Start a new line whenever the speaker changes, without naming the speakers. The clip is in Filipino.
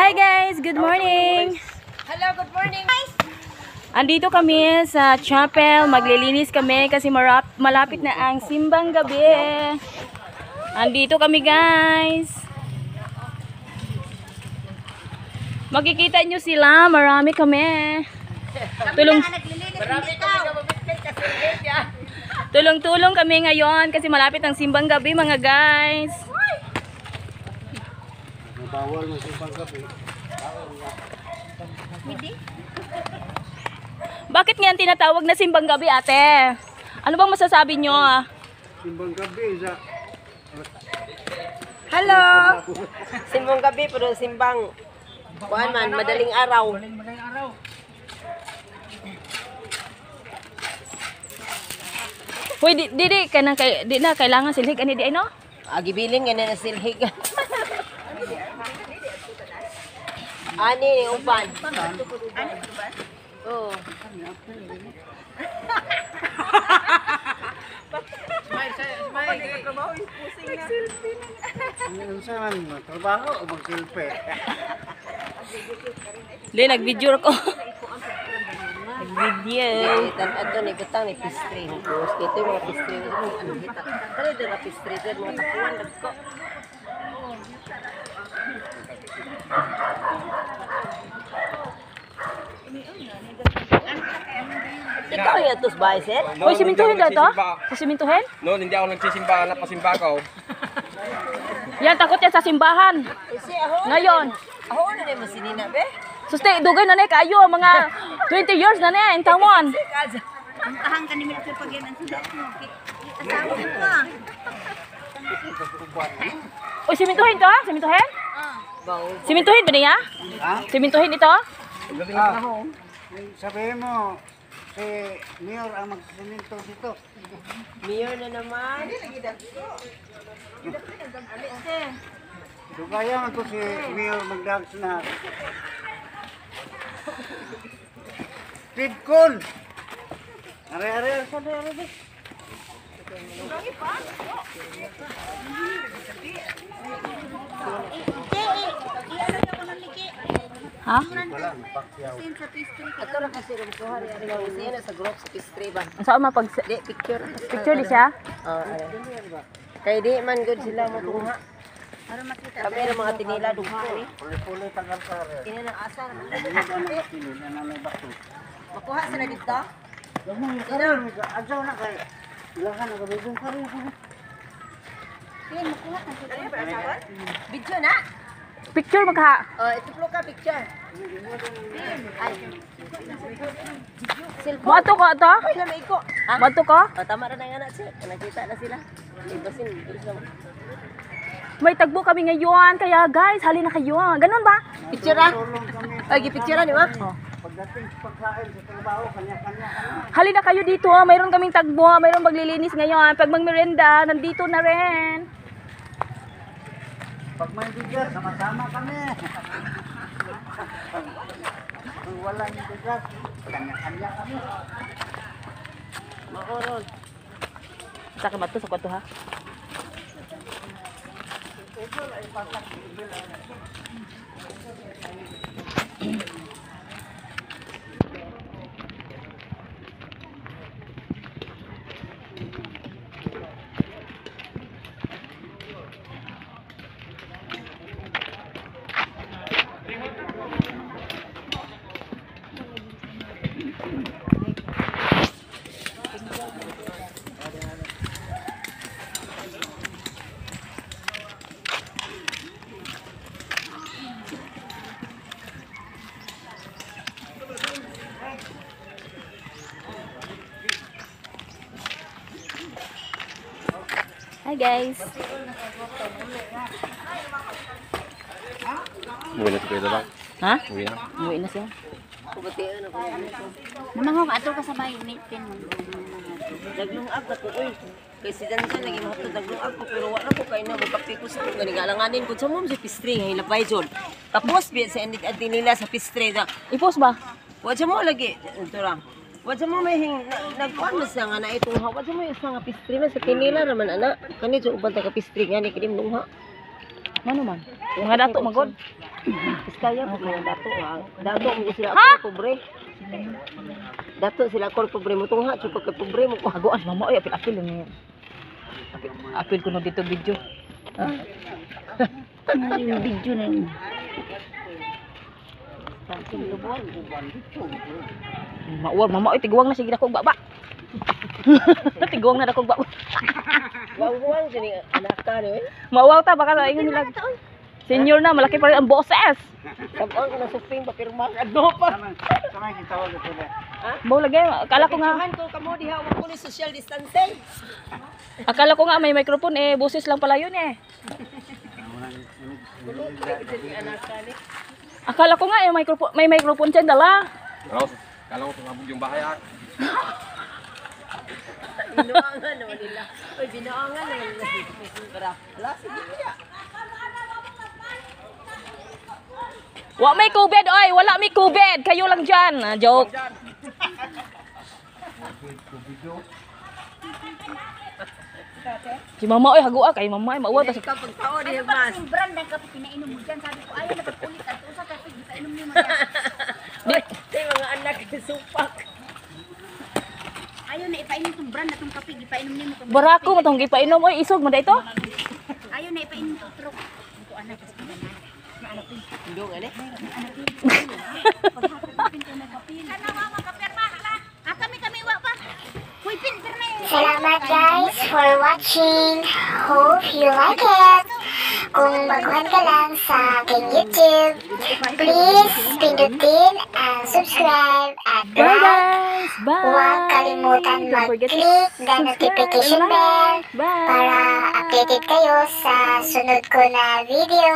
Hi guys, good morning.
Hello, good morning guys.
Andito kami sa chapel, maglilinis kami kasi malapit na ang simbang gabi. Andito kami guys. Makikita nyo sila, marami kami. Tulong-tulong kami ngayon kasi malapit ang simbang gabi mga guys.
Bawal mo simbang gabi.
Bakit nga tinatawag na simbang gabi, ate? Ano bang masasabi nyo?
Simbang gabi sa
Hello. Simbang gabi pero simbang kuan man madaling araw.
Hoy, di na kailangan silhig ani di ay no?
Gibiling nga na silhig. Ani ni uban. Oh.
ano saan trabaho o magsilpe.
Li nag-video ko. Nag-video.
Ato ni butang ni pistri. Tapos ito yung mga pistri. Ano hita? Kali din mga pistri. Mga tapuan. Nagko. Ikaw yung atos ba, sir?
Hoy, simintuhin daw to? Simintuhin?
No, hindi ako nagsisimba, napasimba ko.
Yan, takot yan sa simbahan.
Kasi ako.
Ngayon.
Ako na rin masinina, be?
Suste, dugay na na kayo, mga 20 years na na, in tawon.
Ang tahang ka ni Milton pag yan ang sulat mo. Asawa mo ah.
Uy, simintuhin to? Simintuhin?
Bawal.
Simintuhin ba niya?
Ha?
Simintuhin ito?
Sabihin mo, si Mayor ang magsiminto dito.
Mayor na naman.
So kaya man to si Mayor magdags na. Tidkon! Are-are, are-are.
Ha?
Ato na kasi rin ko hari ari nga siya na sa group sa pistri ba.
Ang saan mapag
Di picture.
picture di siya?
Kay di man good sila mo tungha. Para makita. Kami ng mga tinila dugto ni.
Puli-puli tagal-tare.
Kini nang asa.
Ano na may bato.
Makuha sila dito.
Adyo na kay ilahan na gabigong kari.
Video na.
Picture magha.
Oh, ito ka picture. Ay.
Mo ato ko ato?
Ay, na may ko. Ha?
Mo ato ko?
Oh, tama na nga na siya. Nakita na sila. Ibasin, bilis na.
May tagbo kami ngayon, kaya guys, hali na kayo. Ganun ba?
Picture ah. Ay, picture ni ma.
Pagdating sa pagkain sa trabaho, kanya-kanya.
Hali na kayo dito. Mayroon kaming tagbo, mayroon maglilinis ngayon. Pag magmerenda, nandito na rin.
Pag may bigas, sama-sama kami. Kung wala yung bigas, kanya-kanya kami.
Maorol.
Sa kabato sa kwarto ha. Hi guys.
Uwi na si Kuya Dabang.
Ha?
Uwi na.
Umuwi na siya.
Kubatian ako.
Namang ko ato ka sa bahay meeting.
Daglong ako ko uy. Kay si Dansan lagi mo daglong ako pero wala ko kay na magpapikos ko gani galanganin ko sa mom si pistri nga hilapay jud. Tapos bi sa endit adti nila sa pistri da.
I-post ba?
Wa mo lagi ito lang. Wa mo may nagkuan mas nga na itong ha. Wa mo yung nga pistri na sa kinila naman ana. Kani jud uban ta ka pistri nga ni kinim lungha.
Ano man? Mga dato magod.
Kaya po kaya dato nga. Dato mo sila
Ha?
ako pobre. Dato sila ako pobre mo tungha chupa kay pobre mo ko.
Agoan mama oy apil ni. Apil ko no dito video.
Yung video na yun.
Mauwag mama oy tiguang na sige ako baba. Tiguang na ako baba.
Wawang sini anak ka ni.
Mauwaw ta baka ingon nila. Senior na malaki pa rin ang boses.
Sabang na suping papirma adto pa.
Samay kitawag ito na.
Mo lagi akala ko nga
Picturehan ko kamo diha wa ko ni social distancing.
akala ko nga may microphone eh boses lang pala yun eh.
Anak ka ni.
Akala ko nga may microphone dyan dala.
Kala ko sumabog yung bahay ah.
Binuangan naman nila. Oy, binuangan naman nila. Ala, sige niya.
Wa may COVID oy, wala may COVID. Kayo lang dyan. Ah, joke. Si mama oy hagua kay mama ay mauwaw ta sa
Ikaw pagtao diha mas.
Yung brand na kape pinainom mo dyan. Sabi ko, ayaw na pag-ulit. At usa kape, di pa inom niyo mo yan.
Tay mga anak ni supak.
Ayaw na ipainom itong brand na itong kape. Di pa inom niyo mo.
barako mo tong gipainom oy isog man da ito.
Ayaw na ipainom itong truk. Ito anak, kasi banana.
Indong ani.
Ah, kami, wa pa. Uy, pinter na yun.
Salamat guys for watching. Hope you like it. Kung baguhan ka lang sa aking YouTube, please pindutin ang subscribe at
Bye
like.
guys. Bye.
Huwag kalimutan
Don't forget to
mag-click the notification bell
Bye.
para updated kayo sa sunod ko na video.